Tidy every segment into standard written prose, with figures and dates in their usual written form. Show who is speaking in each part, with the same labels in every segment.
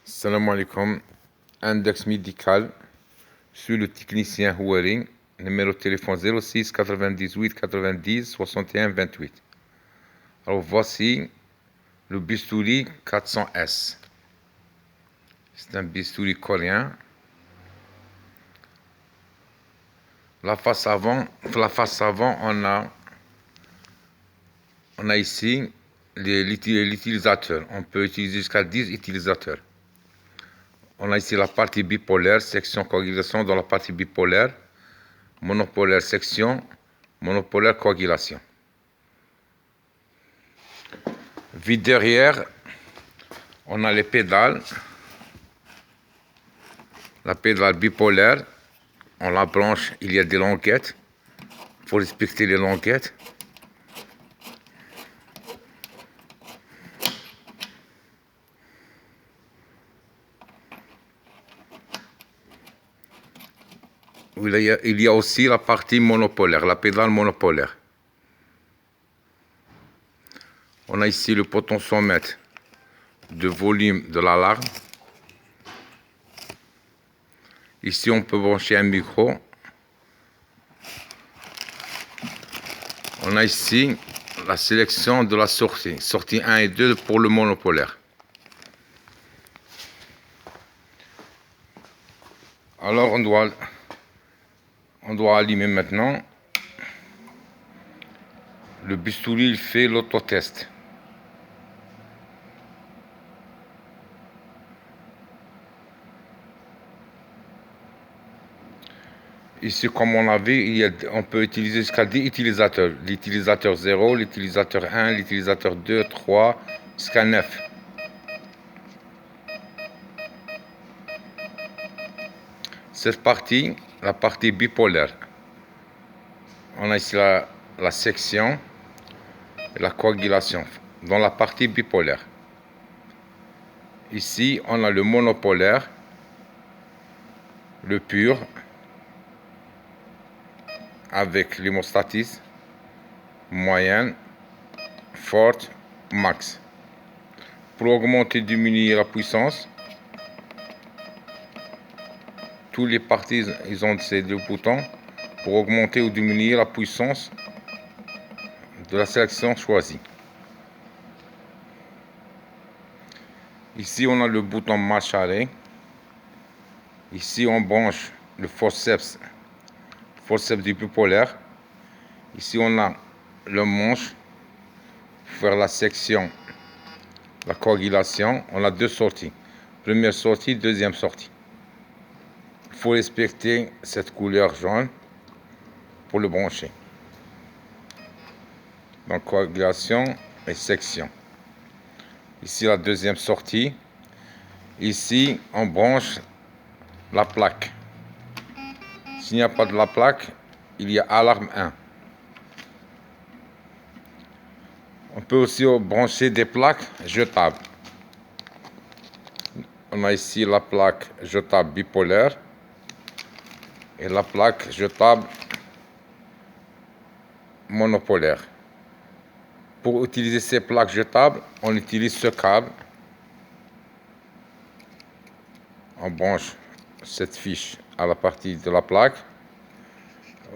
Speaker 1: Salam alaikum, index médical, je suis le technicien Houari, numéro de téléphone 06 98 90 61 28. Alors voici le bistouri 400S. C'est un bistouri coréen. La face avant, on a ici l'utilisateur. On peut utiliser jusqu'à 10 utilisateurs. On a ici la partie bipolaire, section coagulation dans la partie bipolaire, monopolaire section, monopolaire coagulation. Vide derrière, on a les pédales, la pédale bipolaire, on la branche, il y a des languettes, il faut respecter les languettes. Il y a aussi la partie monopolaire, la pédale monopolaire. On a ici le potentiomètre de volume de l'alarme. Ici, on peut brancher un micro. On a ici la sélection de la sortie, sortie 1 et 2 pour le monopolaire. Alors, on doit allumer maintenant. Le bistouri, il fait l'autotest. Ici, comme on a vu, on peut utiliser jusqu'à 10 utilisateurs. L'utilisateur 0, l'utilisateur 1, l'utilisateur 2, 3, jusqu'à 9. Cette partie, la partie bipolaire. On a ici la section et la coagulation dans la partie bipolaire. Ici, on a le monopolaire, le pur, avec l'hémostatisme, moyenne, forte, max. Pour augmenter et diminuer la puissance, tous les parties ils ont ces deux boutons pour augmenter ou diminuer la puissance de la sélection choisie. Ici, on a le bouton marche arrêt. Ici, on branche le forceps du bipolaire. Ici, on a le manche pour faire la section, la coagulation. On a deux sorties. Première sortie, deuxième sortie. Il faut respecter cette couleur jaune pour le brancher. Donc, coagulation et section. Ici, la deuxième sortie. Ici, on branche la plaque. S'il n'y a pas de la plaque, il y a alarme 1. On peut aussi brancher des plaques jetables. On a ici la plaque jetable bipolaire et la plaque jetable monopolaire. Pour utiliser ces plaques jetables, on utilise ce câble. On branche cette fiche à la partie de la plaque.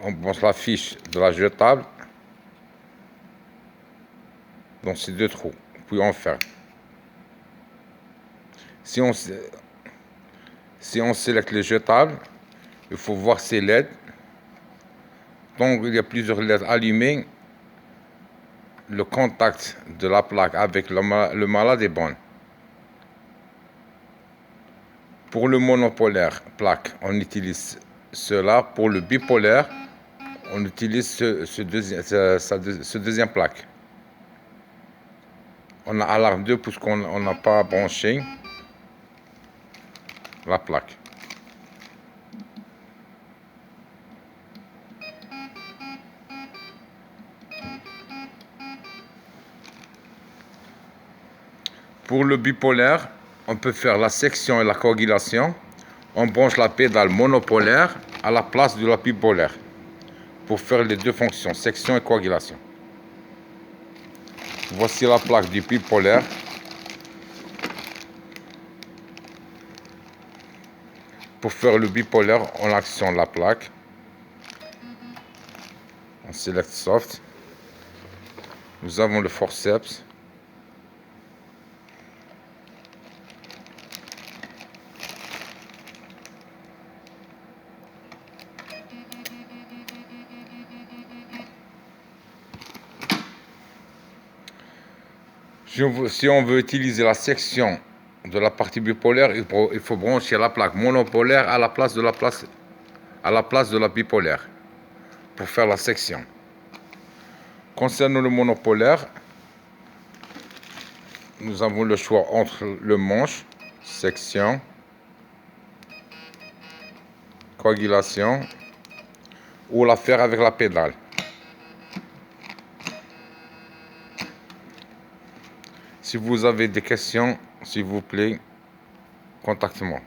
Speaker 1: On branche la fiche de la jetable dans ces deux trous, puis on ferme. Si on sélectionne les jetables, il faut voir ces LED. Donc il y a plusieurs LED allumées. Le contact de la plaque avec le malade est bon. Pour le monopolaire plaque, on utilise cela. Pour le bipolaire, on utilise ce deuxième plaque. On a alarme 2 puisqu'on n'a pas branché la plaque. Pour le bipolaire, on peut faire la section et la coagulation. On branche la pédale monopolaire à la place de la bipolaire pour faire les deux fonctions, section et coagulation. Voici la plaque du bipolaire. Pour faire le bipolaire, on actionne la plaque. On select soft. Nous avons le forceps. Si on veut utiliser la section de la partie bipolaire, il faut brancher la plaque monopolaire à la place de la bipolaire pour faire la section. Concernant le monopolaire, nous avons le choix entre le manche, section, coagulation ou la faire avec la pédale. Si vous avez des questions, s'il vous plaît, contactez-moi.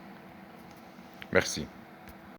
Speaker 1: Merci.